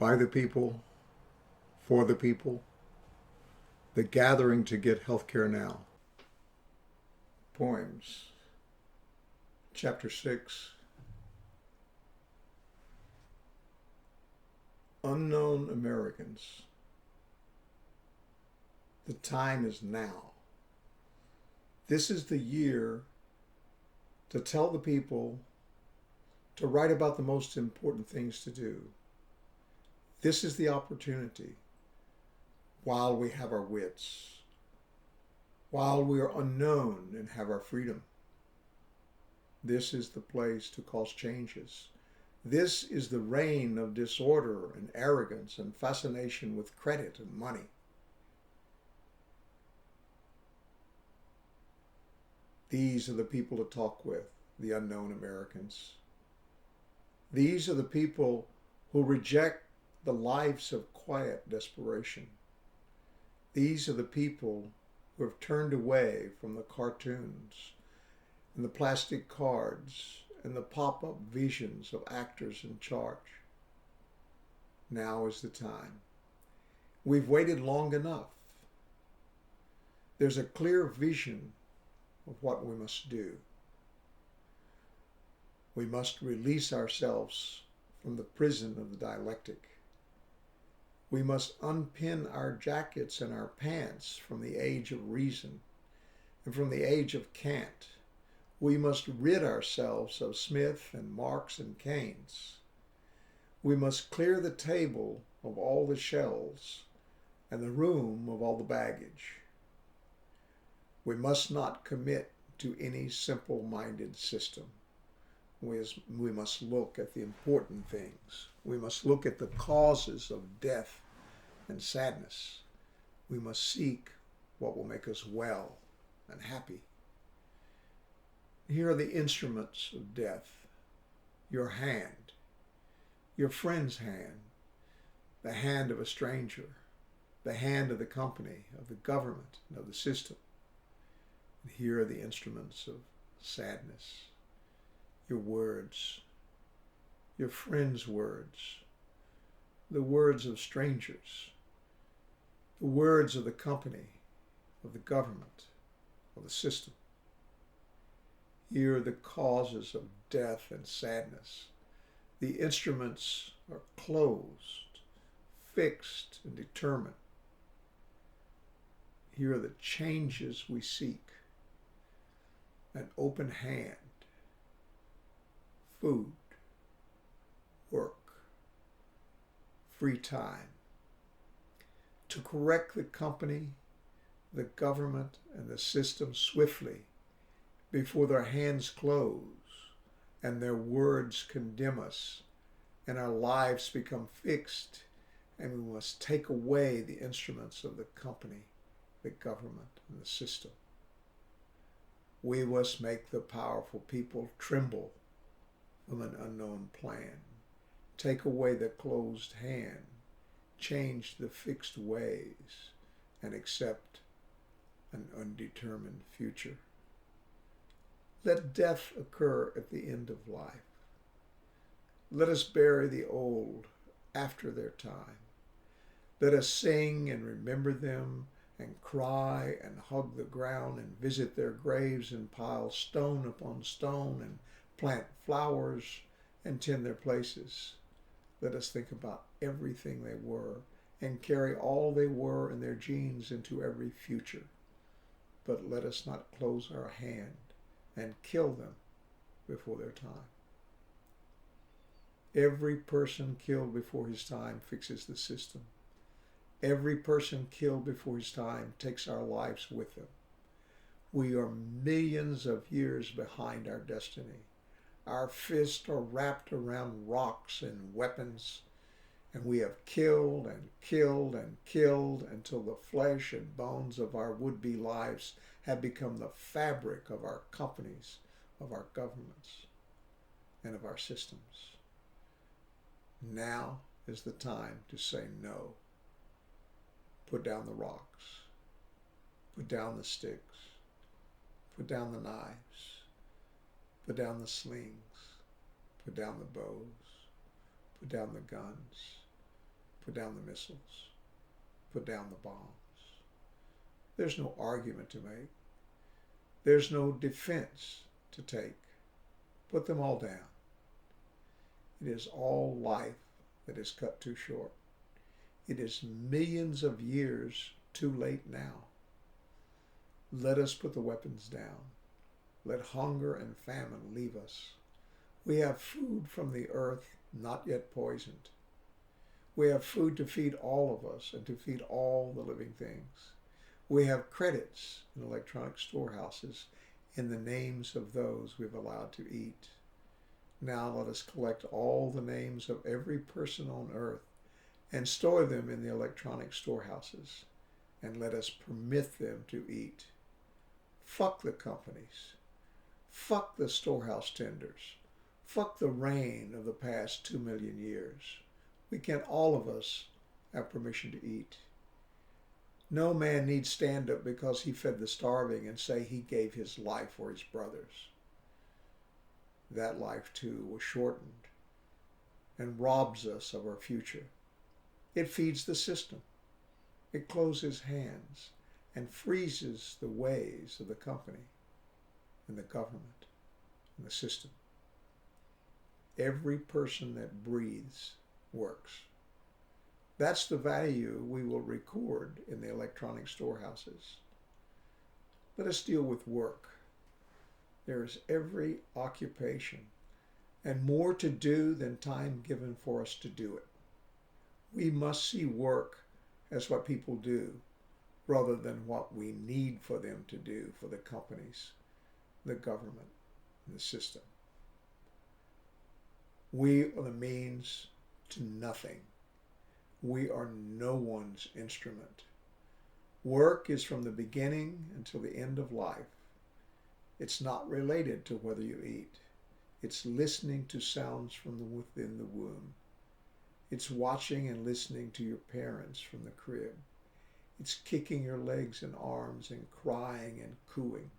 by the people, for the people, the gathering to get healthcare now. Poems, Chapter 6. Unknown Americans. The time is now. This is the year to tell the people to write about the most important things to do. This is the opportunity while we have our wits, while we are unknown and have our freedom. This is the place to cause changes. This is the reign of disorder and arrogance and fascination with credit and money. These are the people to talk with, the unknown Americans. These are the people who reject the lives of quiet desperation. These are the people who have turned away from the cartoons and the plastic cards and the pop-up visions of actors in charge. Now is the time. We've waited long enough. There's a clear vision of what we must do. We must release ourselves from the prison of the dialectic. We must unpin our jackets and our pants from the age of reason and from the age of cant. We must rid ourselves of Smith and Marx and Keynes. We must clear the table of all the shells and the room of all the baggage. We must not commit to any simple-minded system. We must look at the important things. We must look at the causes of death and sadness. We must seek what will make us well and happy. Here are the instruments of death. Your hand, your friend's hand, the hand of a stranger, the hand of the company, of the government, and of the system. And here are the instruments of sadness. Your words, your friends' words, the words of strangers, the words of the company, of the government, of the system. Here are the causes of death and sadness. The instruments are closed, fixed, and determined. Here are the changes we seek. An open hand, food, work, free time, to correct the company, the government, and the system swiftly before their hands close and their words condemn us and our lives become fixed, and we must take away the instruments of the company, the government, and the system. We must make the powerful people tremble from an unknown plan, take away the closed hand, change the fixed ways, and accept an undetermined future. Let death occur at the end of life. Let us bury the old after their time. Let us sing and remember them and cry and hug the ground and visit their graves and pile stone upon stone and plant flowers and tend their places. Let us think about everything they were and carry all they were in their genes into every future. But let us not close our hand and kill them before their time. Every person killed before his time fixes the system. Every person killed before his time takes our lives with them. We are millions of years behind our destiny. Our fists are wrapped around rocks and weapons, and we have killed and killed and killed until the flesh and bones of our would-be lives have become the fabric of our companies, of our governments, and of our systems. Now is the time to say no. Put down the rocks. Put down the sticks. Put down the knives. Put down the slings. Put down the bows. Put down the guns. Put down the missiles. Put down the bombs. There's no argument to make. There's no defense to take. Put them all down. It is all life that is cut too short. It is millions of years too late now. Let us put the weapons down. Let hunger and famine leave us. We have food from the earth not yet poisoned. We have food to feed all of us and to feed all the living things. We have credits in electronic storehouses in the names of those we've allowed to eat. Now let us collect all the names of every person on earth and store them in the electronic storehouses, and let us permit them to eat. Fuck the companies. Fuck the storehouse tenders. Fuck the reign of the past 2 million years. We can, all of us, have permission to eat. No man needs stand up because he fed the starving and say he gave his life for his brothers. That life too was shortened and robs us of our future. It feeds the system. It closes hands and freezes the ways of the company and the government and the system. Every person that breathes works. That's the value we will record in the electronic storehouses. Let us deal with work. There is every occupation and more to do than time given for us to do it. We must see work as what people do rather than what we need for them to do for the companies, the government, and the system. We are the means to nothing. We are no one's instrument. Work is from the beginning until the end of life. It's not related to whether you eat. It's listening to sounds from within the womb. It's watching and listening to your parents from the crib. It's kicking your legs and arms and crying and cooing.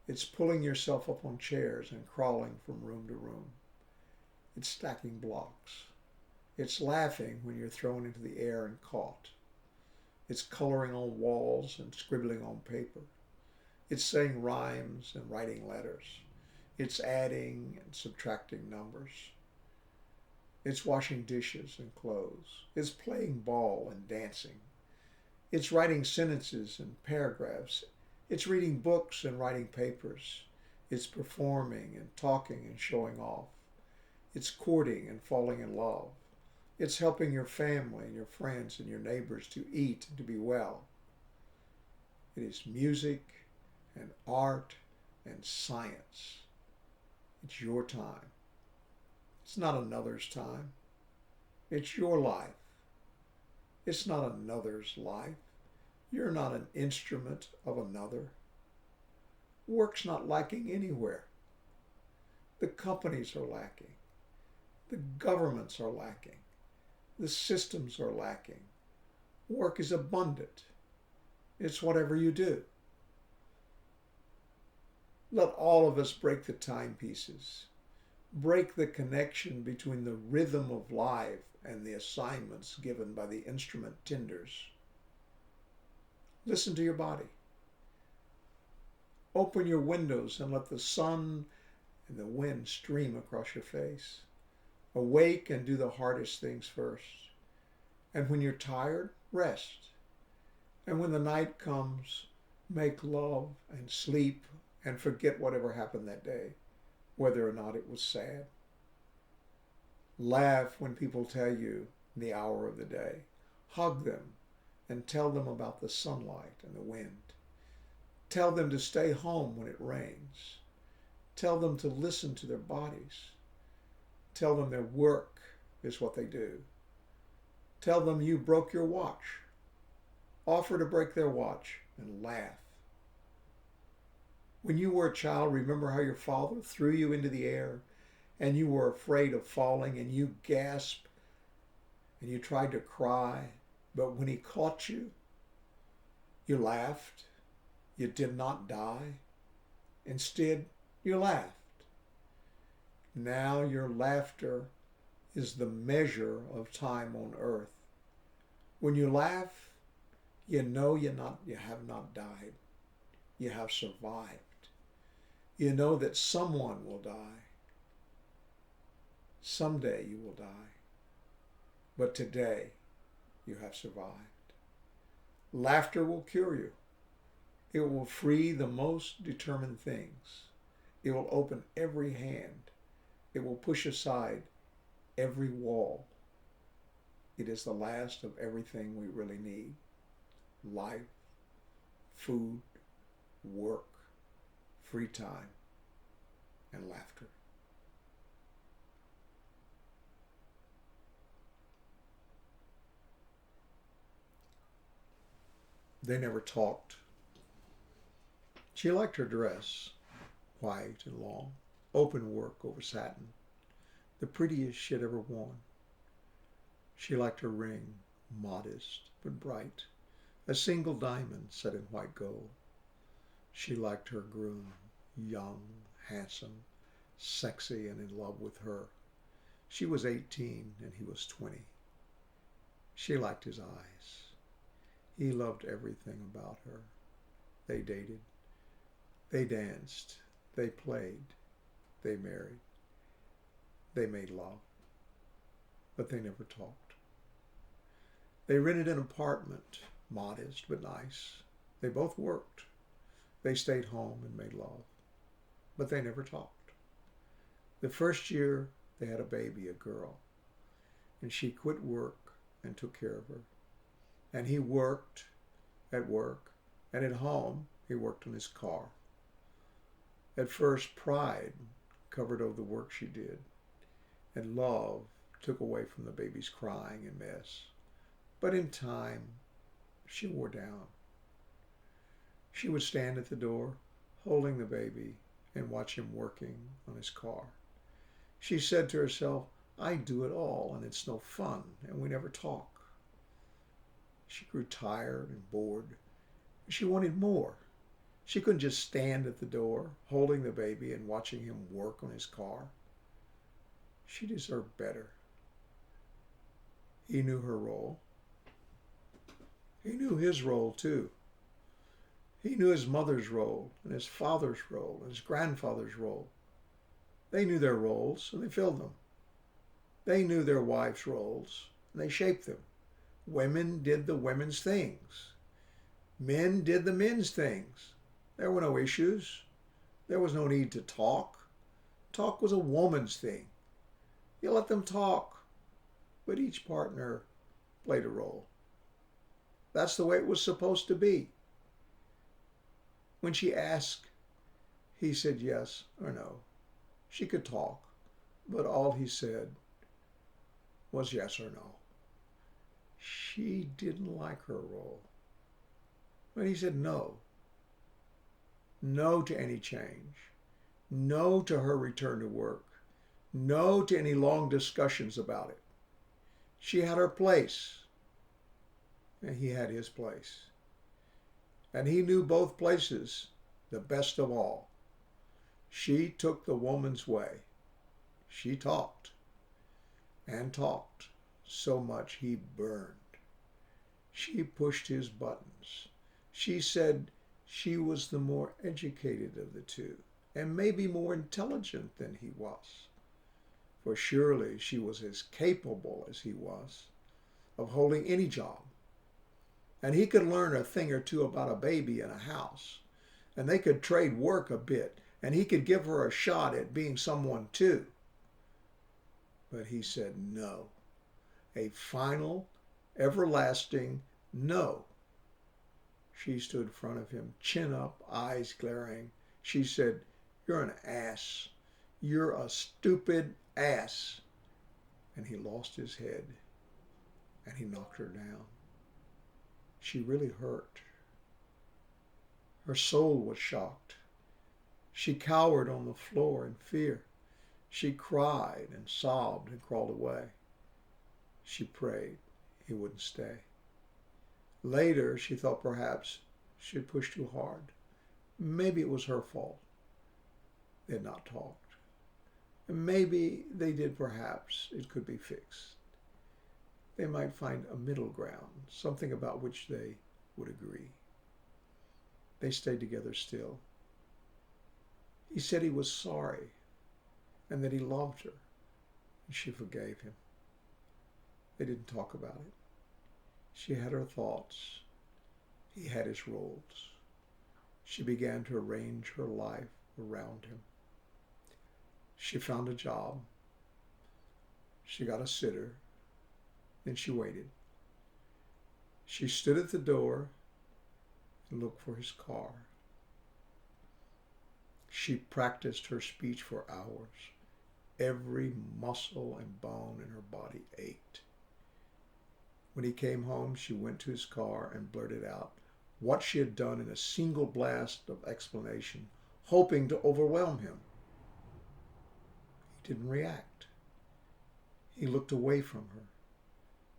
It's pulling yourself up on chairs and crawling from room to room. It's stacking blocks. It's laughing when you're thrown into the air and caught. It's coloring on walls and scribbling on paper. It's saying rhymes and writing letters. It's adding and subtracting numbers. It's washing dishes and clothes. It's playing ball and dancing. It's writing sentences and paragraphs. It's reading books and writing papers. It's performing and talking and showing off. It's courting and falling in love. It's helping your family and your friends and your neighbors to eat and to be well. It is music and art and science. It's your time. It's not another's time. It's your life. It's not another's life. You're not an instrument of another. Work's not lacking anywhere. The companies are lacking. The governments are lacking. The systems are lacking. Work is abundant. It's whatever you do. Let all of us break the timepieces. Break the connection between the rhythm of life and the assignments given by the instrument tenders. Listen to your body. Open your windows and let the sun and the wind stream across your face. Awake and do the hardest things first. And when you're tired, rest. And when the night comes, make love and sleep and forget whatever happened that day, whether or not it was sad. Laugh when people tell you the hour of the day. Hug them and tell them about the sunlight and the wind. Tell them to stay home when it rains. Tell them to listen to their bodies. Tell them their work is what they do. Tell them you broke your watch. Offer to break their watch and laugh. When you were a child, remember how your father threw you into the air and you were afraid of falling and you gasped and you tried to cry, but when he caught you, you laughed. You did not die. Instead, you laughed. Now your laughter is the measure of time on earth. When you laugh, you know you have not died. You have survived. You know that someone will die. Someday you will die. But today you have survived. Laughter will cure you. It will free the most determined things. It will open every hand. It will push aside every wall. It is the last of everything we really need: life, food, work, free time, and laughter. They never talked. She liked her dress, white and long, open work over satin, the prettiest she'd ever worn. She liked her ring, modest but bright, a single diamond set in white gold. She liked her groom, young, handsome, sexy, and in love with her. She was 18 and he was 20. She liked his eyes. He loved everything about her. They dated. They danced. They played. They married. They made love. But they never talked. They rented an apartment, modest but nice. They both worked. They stayed home and made love. But they never talked. The first year, they had a baby, a girl. And she quit work and took care of her. And he worked at work, and at home he worked on his car. At first, pride covered over the work she did, and love took away from the baby's crying and mess. But in time, she wore down. She would stand at the door, holding the baby, and watch him working on his car. She said to herself, "I do it all, and it's no fun, and we never talk." She grew tired and bored. She wanted more. She couldn't just stand at the door, holding the baby and watching him work on his car. She deserved better. He knew her role. He knew his role too. He knew his mother's role and his father's role and his grandfather's role. They knew their roles and they filled them. They knew their wives' roles and they shaped them. Women did the women's things. Men did the men's things. There were no issues. There was no need to talk. Talk was a woman's thing. You let them talk, but each partner played a role. That's the way it was supposed to be. When she asked, he said yes or no. She could talk, but all he said was yes or no. She didn't like her role. But he said no. No to any change. No to her return to work. No to any long discussions about it. She had her place, and he had his place. And he knew both places the best of all. She took the woman's way. She talked and talked so much he burned. She pushed his buttons. She said she was the more educated of the two, and maybe more intelligent than he was. For surely she was as capable as he was of holding any job. And he could learn a thing or two about a baby in a house, and they could trade work a bit, and he could give her a shot at being someone too. But he said no. A final, everlasting no. She stood in front of him, chin up, eyes glaring. She said, "You're an ass. You're a stupid ass." And he lost his head, and he knocked her down. She really hurt. Her soul was shocked. She cowered on the floor in fear. She cried and sobbed and crawled away. She prayed he wouldn't stay. Later, she thought perhaps she had pushed too hard. Maybe it was her fault. They had not talked. And maybe they did, perhaps it could be fixed. they might find a middle ground, something about which they would agree. They stayed together still. He said he was sorry and that he loved her, and she forgave him. They didn't talk about it. She had her thoughts. He had his roles. She began to arrange her life around him. She found a job. She got a sitter. Then she waited. She stood at the door and looked for his car. She practiced her speech for hours. Every muscle and bone in her body ached. When he came home, she went to his car and blurted out what she had done in a single blast of explanation, hoping to overwhelm him. He didn't react. He looked away from her.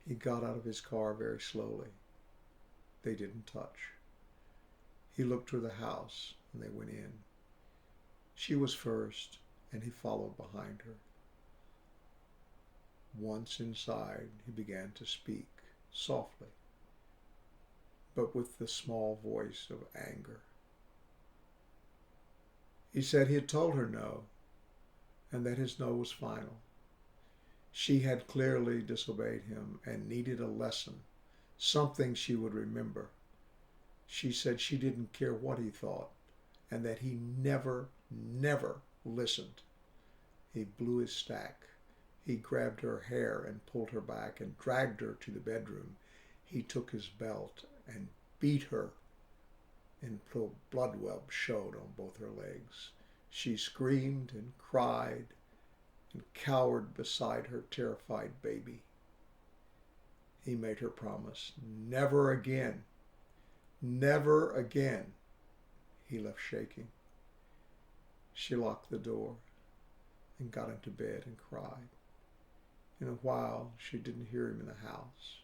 He got out of his car very slowly. They didn't touch. He looked toward the house and they went in. She was first and he followed behind her. Once inside, he began to speak softly, but with the small voice of anger. He said he had told her no, and that his no was final. She had clearly disobeyed him and needed a lesson, something she would remember. She said she didn't care what he thought, and that he never listened. He blew his stack. He grabbed her hair and pulled her back and dragged her to the bedroom. He took his belt and beat her until blood webs showed on both her legs. She screamed and cried and cowered beside her terrified baby. He made her promise, never again, never again. He left shaking. She locked the door and got into bed and cried. In a while, she didn't hear him in the house.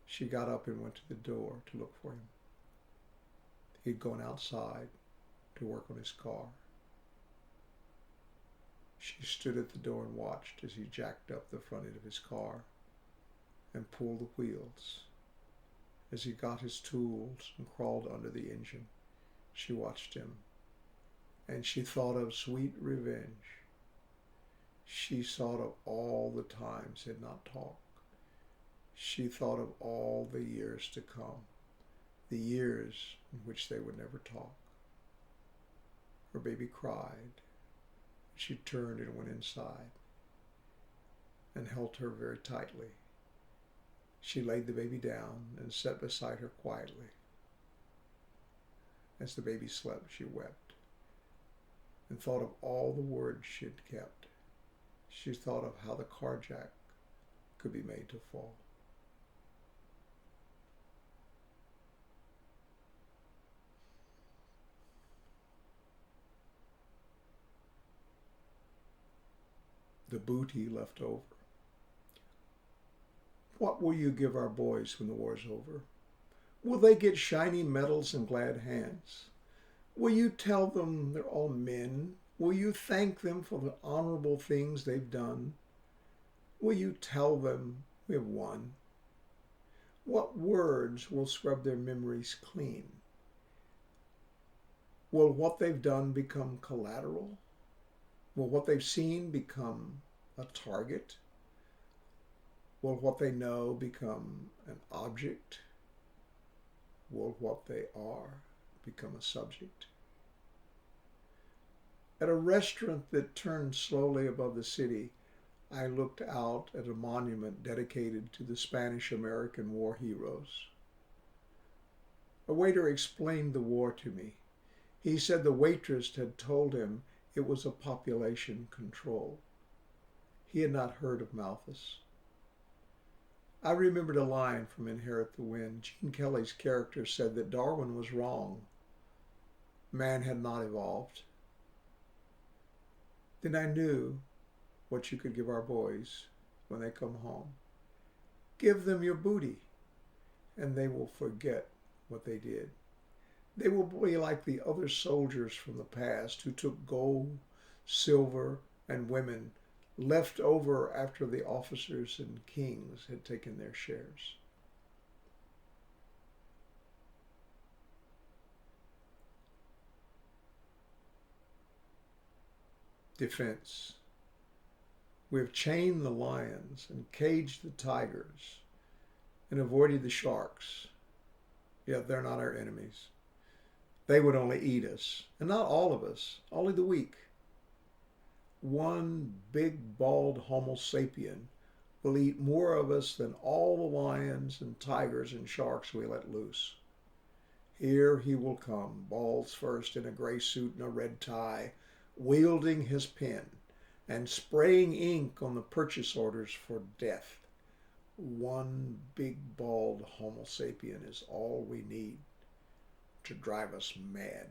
She got up and went to the door to look for him. He'd gone outside to work on his car. She stood at the door and watched as he jacked up the front end of his car and pulled the wheels. As he got his tools and crawled under the engine, she watched him, and she thought of sweet revenge. She thought of all the times they had not talked. She thought of all the years to come, the years in which they would never talk. Her baby cried. She turned and went inside and held her very tightly. She laid the baby down and sat beside her quietly. As the baby slept, she wept and thought of all the words she had kept. She thought of how the car jack could be made to fall. The booty left over. What will you give our boys when the war's over? Will they get shiny medals and glad hands? Will you tell them they're all men? Will you thank them for the honorable things they've done? Will you tell them we have won? What words will scrub their memories clean? Will what they've done become collateral? Will what they've seen become a target? Will what they know become an object? Will what they are become a subject? At a restaurant that turned slowly above the city, I looked out at a monument dedicated to the Spanish-American war heroes. A waiter explained the war to me. He said the waitress had told him it was a population control. He had not heard of Malthus. I remembered a line from Inherit the Wind. Gene Kelly's character said that Darwin was wrong. Man had not evolved. Then I knew what you could give our boys when they come home. Give them your booty, and they will forget what they did. They will be like the other soldiers from the past who took gold, silver, and women left over after the officers and kings had taken their shares. Defense. We have chained the lions and caged the tigers and avoided the sharks. Yet they're not our enemies. They would only eat us, and not all of us, only the weak. One big bald Homo sapien will eat more of us than all the lions and tigers and sharks we let loose. Here he will come, balls first, in a gray suit and a red tie, wielding his pen and spraying ink on the purchase orders for death. One big bald Homo sapien is all we need to drive us mad.